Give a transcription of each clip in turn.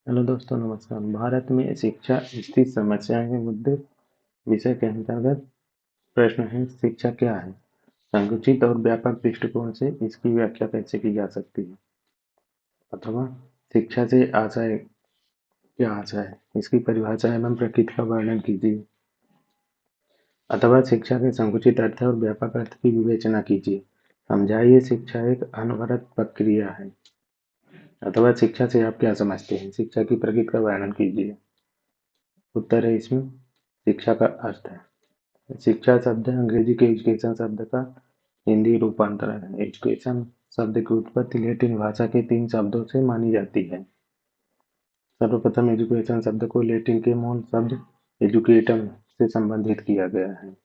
Hello दोस्तों, नमस्कार। भारत में शिक्षा स्थिति समस्याएं मुद्दे विषय के अंतर्गत प्रश्न है, शिक्षा क्या है? संकुचित और व्यापक दृष्टिकोण से इसकी व्याख्या कैसे की जा सकती है? अथवा शिक्षा से आशय क्या आशय है, इसकी परिभाषा एवं प्रकृति का वर्णन कीजिए। अथवा शिक्षा के संकुचित अर्थ और व्यापक अर्थ की विवेचना कीजिए। समझाइए, शिक्षा एक अनवरत प्रक्रिया है। अथवा शिक्षा से आप क्या समझते हैं, शिक्षा की प्रकृति का वर्णन कीजिए। उत्तर है इसमें शिक्षा का अर्थ है। शिक्षा शब्द अंग्रेजी के एजुकेशन शब्द का हिंदी रूपांतरण है। एजुकेशन शब्द की उत्पत्ति लैटिन भाषा के 3 शब्दों से मानी जाती है। सर्वप्रथम एजुकेशन शब्द को लैटिन के मूल शब्द एजुकेटम से संबंधित किया गया है।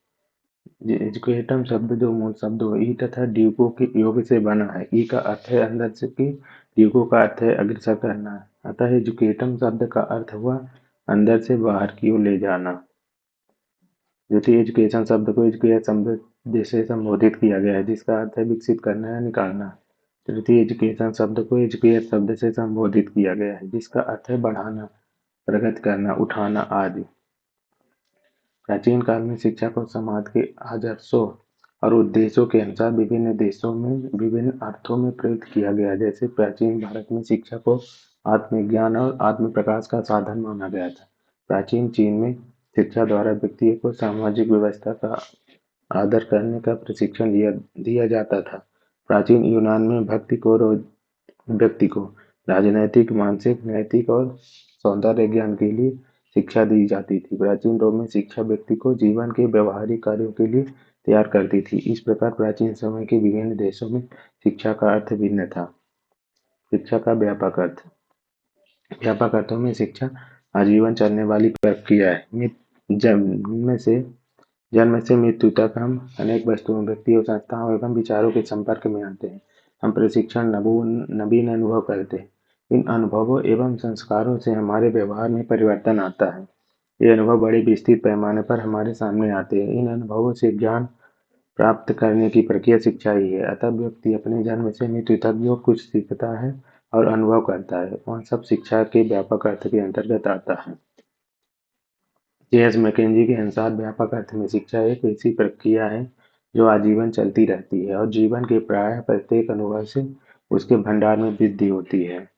एजुकेटम शब्द जो मूल शब्द ई तथा ड्यूको के योग से बना है। ई का अर्थ है अंदर से की, ड्यूको का अर्थ है अग्रसर करना। अतः एजुकेटम शब्द का अर्थ हुआ अंदर से बाहर की ओर ले जाना। द्वितीय एजुकेशन शब्द को एजुकेट शब्द से संबोधित किया गया है, जिसका अर्थ है विकसित करना या निकालना। तृतीय एजुकेशन शब्द को एजुकेट शब्द से संबोधित किया गया है, जिसका अर्थ है बढ़ाना, प्रगति करना, उठाना आदि। प्राचीन काल में शिक्षा को समाज के आदर्शों और उद्देश्यों के अनुसार विभिन्न देशों में विभिन्न अर्थों में प्रयुक्त किया गया। जैसे प्राचीन भारत में शिक्षा को आत्मज्ञान और आत्म प्रकाश का साधन माना गया था। प्राचीन चीन में शिक्षा द्वारा व्यक्ति को सामाजिक व्यवस्था का आदर करने का प्रशिक्षण दिया जाता था। प्राचीन यूनान में व्यक्ति को राजनैतिक, मानसिक, नैतिक और सौंदर्य ज्ञान के लिए शिक्षा दी जाती थी। प्राचीन रोम में शिक्षा व्यक्ति को जीवन के व्यवहारिक कार्यों के लिए तैयार करती थी। इस प्रकार प्राचीन समय के विभिन्न देशों में शिक्षा का अर्थ भिन्न था। शिक्षा का व्यापक अर्थ। व्यापक अर्थों में शिक्षा आजीवन चलने वाली प्रक्रिया है। जन्म से मृत्यु तक हम अनेक वस्तुओं, व्यक्तियों, संस्थाओं एवं विचारों के संपर्क में आते हैं। हम प्रशिक्षण, नवीन अनुभव करते हैं। इन अनुभवों एवं संस्कारों से हमारे व्यवहार में परिवर्तन आता है। ये अनुभव बड़े विस्तृत पैमाने पर हमारे सामने आते हैं। इन अनुभवों से ज्ञान प्राप्त करने की प्रक्रिया शिक्षा ही है। अतः व्यक्ति अपने जन्म से मृत्यु तक जो कुछ सीखता है और अनुभव करता है, वह सब शिक्षा के व्यापक अर्थ के अंतर्गत आता है। जे.एस. मैकेंजी के अनुसार व्यापक अर्थ में शिक्षा एक ऐसी प्रक्रिया है जो आजीवन चलती रहती है और जीवन के प्रायः प्रत्येक अनुभव से उसके भंडार में वृद्धि होती है।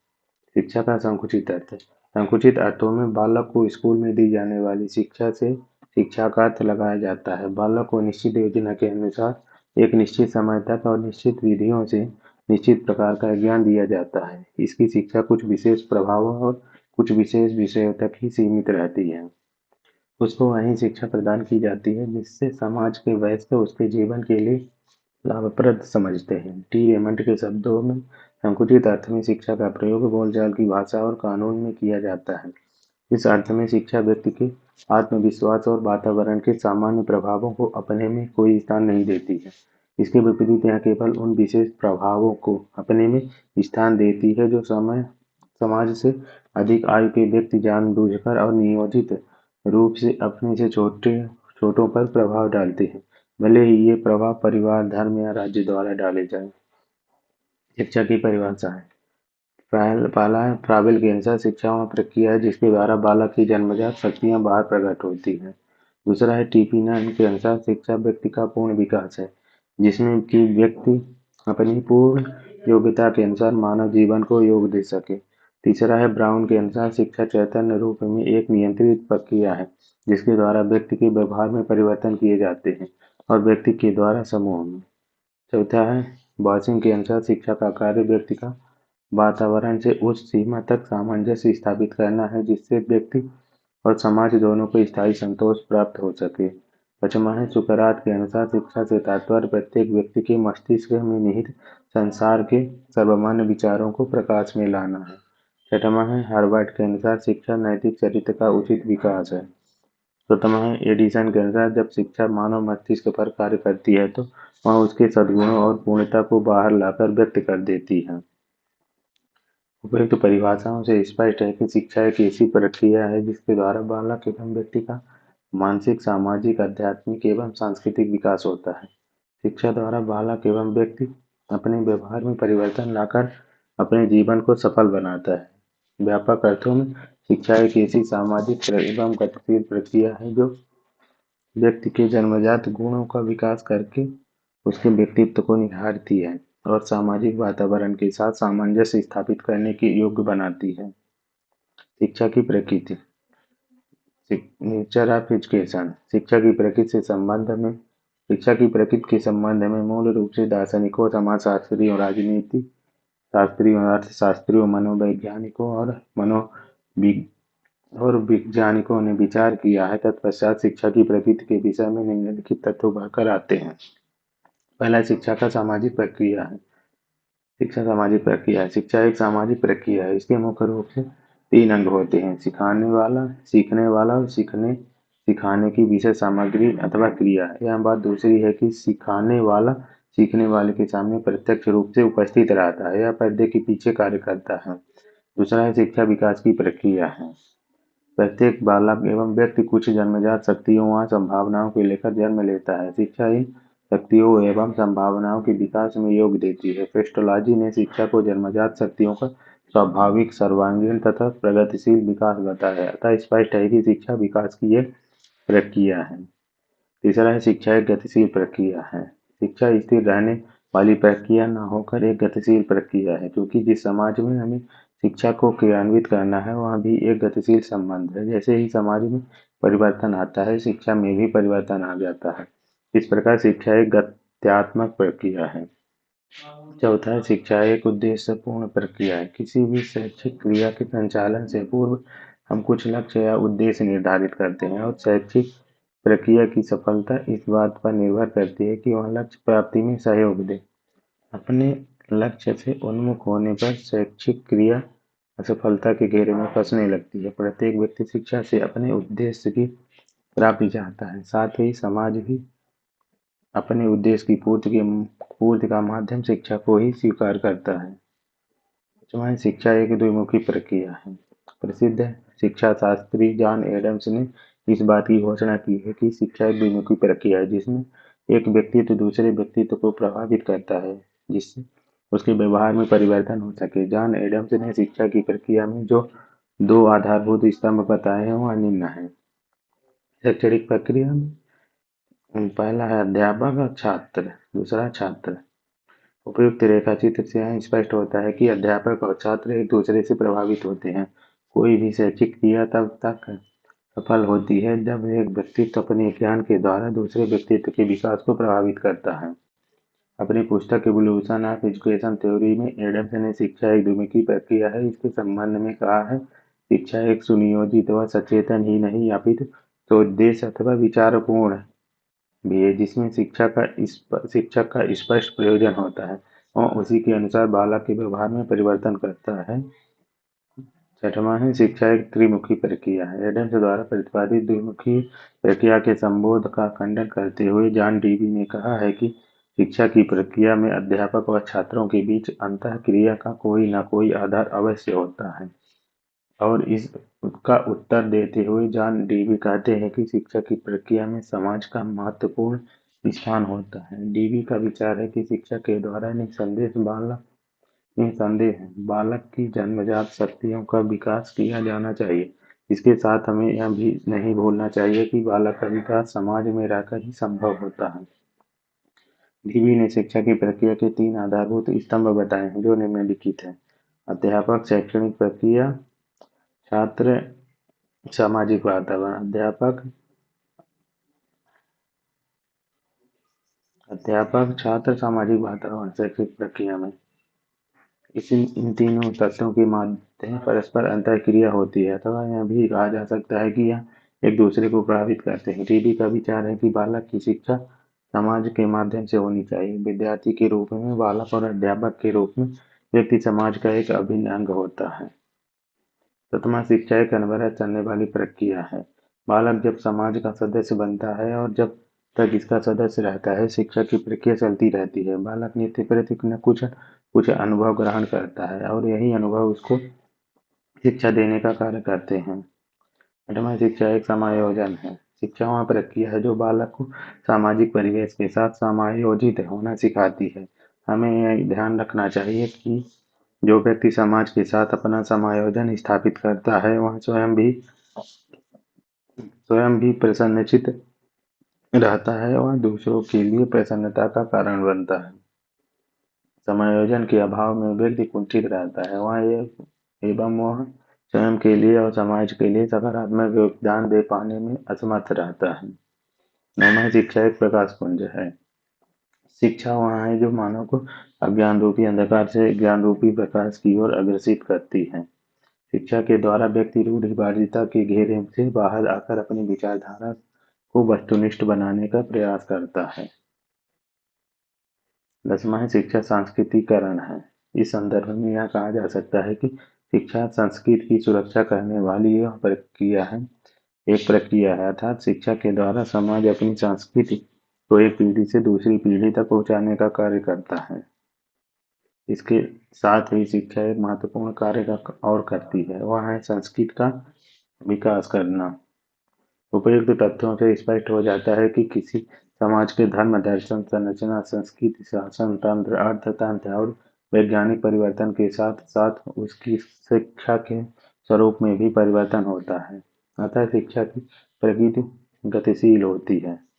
शिक्षा का संकुचित अर्थ। संकुचित अर्थों में बालक को स्कूल में दी जाने वाली शिक्षा से शिक्षा का अर्थ लगाया जाता है। बालक को निश्चित योजना के अनुसार एक निश्चित समय तक और निश्चित विधियों से निश्चित प्रकार का ज्ञान दिया जाता है। इसकी शिक्षा कुछ विशेष प्रभावों और कुछ विशेष विषयों तक ही सीमित रहती है। उसको वही शिक्षा प्रदान की जाती है जिससे समाज के वयस्क उसके जीवन के लिए लाभप्रद समझते हैं। टी रेमंड के शब्दों में संकुचित अर्थ में शिक्षा का प्रयोग बोलचाल की भाषा और कानून में किया जाता है। इस अर्थ में शिक्षा व्यक्ति के आत्मविश्वास और वातावरण के सामान्य प्रभावों को अपने में कोई स्थान नहीं देती है। इसके विपरीत यह केवल उन विशेष प्रभावों को अपने में स्थान देती है जो समाज से अधिक आयु के व्यक्ति जानबूझकर और नियोजित रूप से अपने से छोटों पर प्रभाव डालते हैं, भले ही ये प्रभाव परिवार, धर्म या राज्य द्वारा डाले जाएं। शिक्षा की परिभाषा है। पहला है फ्राबेल के अनुसार शिक्षा वह प्रक्रिया है जिसके द्वारा बालक की जन्मजात शक्तियां बाहर प्रकट होती हैं। दूसरा है टीपीनन के अनुसार शिक्षा व्यक्ति का पूर्ण विकास है, जिसमें कि व्यक्ति अपनी पूर्ण योग्यता के अनुसार मानव जीवन को योग दे सके। तीसरा है ब्राउन के अनुसार शिक्षा चैतन्य रूप में एक नियंत्रित प्रक्रिया है, जिसके द्वारा व्यक्ति के व्यवहार में परिवर्तन किए जाते हैं और व्यक्ति के द्वारा समूह में। चौथा है बॉयसिंग के अनुसार शिक्षा का कार्य व्यक्ति का वातावरण से उस सीमा तक सामंजस्य स्थापित करना है जिससे व्यक्ति और समाज दोनों को स्थायी संतोष प्राप्त हो सके। पांचवां है सुकरात के अनुसार शिक्षा से तात्पर्य प्रत्येक व्यक्ति के मस्तिष्क में निहित संसार के सर्वमान्य विचारों को प्रकाश में लाना है। छठवां है हार्वर्ड के अनुसार शिक्षा नैतिक चरित्र का उचित विकास है। सातवां है एडिसन के अनुसार जब शिक्षा मानव मस्तिष्क पर कार्य करती है तो वह उसके सद्गुणों और पूर्णता को बाहर लाकर व्यक्त कर देती है। उपयुक्त परिभाषाओं से स्पष्ट है कि शिक्षा एक ऐसी प्रक्रिया है जिसके द्वारा बालक एवं व्यक्ति का मानसिक, सामाजिक, आध्यात्मिक एवं सांस्कृतिक विकास होता है। शिक्षा द्वारा बालक एवं व्यक्ति अपने व्यवहार में परिवर्तन लाकर अपने जीवन को सफल बनाता है। व्यापक अर्थों में शिक्षा एक ऐसी सामाजिक एवं गतिशील प्रक्रिया है जो व्यक्ति के जन्मजात गुणों का विकास करके उसके व्यक्तित्व को निखारती है और सामाजिक वातावरण के साथ सामंजस्य स्थापित करने के योग्य बनाती है। शिक्षा की प्रकृति। Nature of education. शिक्षा की प्रकृति के संबंध में मूल रूप से दार्शनिकों, समाजशास्त्रियों, राजनीति शास्त्रियों, अर्थशास्त्रियों, मनोवैज्ञानिकों और वैज्ञानिकों ने विचार किया है। तत्पश्चात शिक्षा की प्रकृति के विषय में निम्नलिखित तत्व उभर आते हैं। पहला, शिक्षा का सामाजिक प्रक्रिया है। शिक्षा एक सामाजिक प्रक्रिया है। इसके मुख्य रूप से 3 अंग होते हैं: सिखाने वाला, सीखने वाला और सिखाने की विषय सामग्री अथवा क्रिया। यह बात दूसरी है कि सिखाने वाला सीखने वाले के सामने प्रत्यक्ष रूप से उपस्थित रहता है या पर्दे के पीछे कार्य करता है। दूसरा है शिक्षा विकास की प्रक्रिया है। प्रत्येक बालक एवं व्यक्ति कुछ जन्मजात शक्तियों व संभावनाओं को लेकर जन्म लेता है। शिक्षा इन शक्तियों एवं संभावनाओं के विकास में योग देती है। क्रिस्टोलॉजी ने शिक्षा को जन्मजात शक्तियों का स्वाभाविक, सर्वांगीण तथा प्रगतिशील विकास बताया है। अतः स्पष्ट है कि शिक्षा विकास की एक प्रक्रिया है। तीसरा है शिक्षा एक गतिशील प्रक्रिया है। शिक्षा स्थिर रहने वाली प्रक्रिया न होकर एक गतिशील प्रक्रिया है, क्योंकि जिस समाज में हमें शिक्षा को क्रियान्वित करना है वहाँ भी एक गतिशील संबंध है। जैसे ही समाज में परिवर्तन आता है, शिक्षा में भी परिवर्तन आ जाता है। इस प्रकार शिक्षा एक गत्यात्मक प्रक्रिया है। चौथा है शिक्षा एक उद्देश्यपूर्ण प्रक्रिया है। किसी भी शैक्षिक क्रिया के संचालन से पूर्व हम कुछ लक्ष्य या उद्देश्य निर्धारित करते हैं और शैक्षिक प्रक्रिया की सफलता इस बात पर निर्भर करती है कि वह लक्ष्य प्राप्ति में सहयोग दे। अपने लक्ष्य से उन्मुख होने पर शैक्षिक क्रिया असफलता के घेरे में फंसने लगती है। प्रत्येक व्यक्ति शिक्षा से अपने उद्देश्य की प्राप्ति चाहता है, साथ ही समाज भी अपने उद्देश्य की पूर्ति का माध्यम शिक्षा को ही स्वीकार करता है। पांचवां, शिक्षा एक द्विमुखी प्रक्रिया है। प्रसिद्ध शिक्षा शास्त्री जॉन एडम्स ने इस बात की घोषणा की है कि शिक्षा एक द्विमुखी प्रक्रिया है, जिसमें एक व्यक्तित्व दूसरे व्यक्तित्व को प्रभावित करता है जिससे उसके व्यवहार में परिवर्तन हो सके। जॉन एडम्स ने शिक्षा की प्रक्रिया में जो 2 आधारभूत स्तंभ बताए हैं वह निम्न है। शैक्षणिक प्रक्रिया में पहला है अध्यापक और छात्र, दूसरा छात्र। उपयुक्त रेखाचित्र से यह स्पष्ट होता है कि अध्यापक और छात्र एक दूसरे से प्रभावित होते हैं। कोई भी शैक्षिक क्रिया तब तक सफल होती है जब एक व्यक्तित्व अपने ज्ञान के द्वारा दूसरे व्यक्तित्व के विकास को प्रभावित करता है। अपनी पुस्तक एवोल्यूशन ऑफ एजुकेशन थ्योरी में एडम्स ने शिक्षा एक द्विमुखी प्रक्रिया है इसके संबंध में कहा है: शिक्षा एक सुनियोजित व सचेतन ही नहीं अपितु सोद्देश्य अथवा विचारपूर्ण भी है, जिसमें शिक्षक का स्पष्ट प्रयोजन होता है और उसी के अनुसार बालक के व्यवहार में परिवर्तन करता है। छठवां है शिक्षा एक त्रिमुखी प्रक्रिया है। एडम्स द्वारा प्रतिपादित द्विमुखी प्रक्रिया के संबोध का खंडन करते हुए जॉन डीवी ने कहा है कि शिक्षा की प्रक्रिया में अध्यापक और छात्रों के बीच अंतःक्रिया का कोई न कोई आधार अवश्य होता है। और इसका उत्तर देते हुए जॉन डीवी कहते हैं कि शिक्षा की प्रक्रिया में समाज का महत्वपूर्ण स्थान होता है। डीवी का विचार है कि शिक्षा के द्वारा निसंदेह बालक की जन्मजात शक्तियों का विकास किया जाना चाहिए। इसके साथ हमें यह भी नहीं भूलना चाहिए कि बालक का विकास समाज में रहकर ही संभव होता है। डीवी ने शिक्षा की प्रक्रिया के 3 आधारभूत स्तंभ बताए हैं जो निम्नलिखित हैं: अध्यापक, शैक्षणिक प्रक्रिया, छात्र, सामाजिक वातावरण। अध्यापक, छात्र, सामाजिक वातावरण। शैक्षिक प्रक्रिया में इन तीनों तत्वों के माध्यम परस्पर अंतःक्रिया होती है, अथवा यह भी कहा जा सकता है कि यह एक दूसरे को प्रभावित करते हैं। डीवी का विचार है कि बालक की शिक्षा समाज के माध्यम से होनी चाहिए। विद्यार्थी के रूप में बालक और अध्यापक के रूप में व्यक्ति समाज का एक अभिन्न अंग होता है। सातवां, शिक्षा एक अनवरत चलने वाली प्रक्रिया है। बालक जब समाज का सदस्य बनता है और जब तक इसका सदस्य रहता है, शिक्षा की प्रक्रिया चलती रहती है। बालक नित्य प्रति न कुछ अनुभव ग्रहण करता है और यही अनुभव उसको शिक्षा देने का कार्य करते हैं। आठवां, शिक्षा एक समायोजन है। शिक्षा वह प्रक्रिया है जो बालक को सामाजिक परिवेश के साथ समायोजित होना सिखाती है। हमें यह ध्यान रखना चाहिए कि जो व्यक्ति समाज के साथ अपना समायोजन स्थापित करता है वह स्वयं भी प्रसन्नचित्त रहता है और दूसरों के लिए प्रसन्नता का कारण बनता है। समायोजन के अभाव में व्यक्ति कुंठित रहता है एवं वह स्वयं के लिए और समाज के लिए सकारात्मक योगदान दे पाने में असमर्थ रहता है। नौवां, शिक्षा एक प्रकाश पुंज है। शिक्षा वह है जो मानव को अज्ञान रूपी अंधकार से ज्ञान रूपी प्रकाश की ओर अग्रसित करती है। शिक्षा के द्वारा व्यक्ति रूढ़िवादिता के घेरे से बाहर आकर अपनी विचारधारा को वस्तुनिष्ठ बनाने का प्रयास करता है। 10वां है शिक्षा सांस्कृतिकरण है। इस संदर्भ में यह कहा जा सकता है कि शिक्षा संस्कृति की सुरक्षा करने वाली यह प्रक्रिया है अर्थात शिक्षा के द्वारा समाज अपनी संस्कृति को एक पीढ़ी से दूसरी पीढ़ी तक पहुंचाने का कार्य करता है। इसके साथ ही शिक्षा एक महत्वपूर्ण कार्य और करती है, वह है संस्कृति का विकास करना। उपयुक्त तथ्यों से स्पष्ट हो जाता है कि किसी समाज के धर्म, दर्शन, संरचना, संस्कृति, शासन तंत्र, अर्थतंत्र और वैज्ञानिक परिवर्तन के साथ साथ उसकी शिक्षा के स्वरूप में भी परिवर्तन होता है। अतः शिक्षा की प्रगति गतिशील होती है।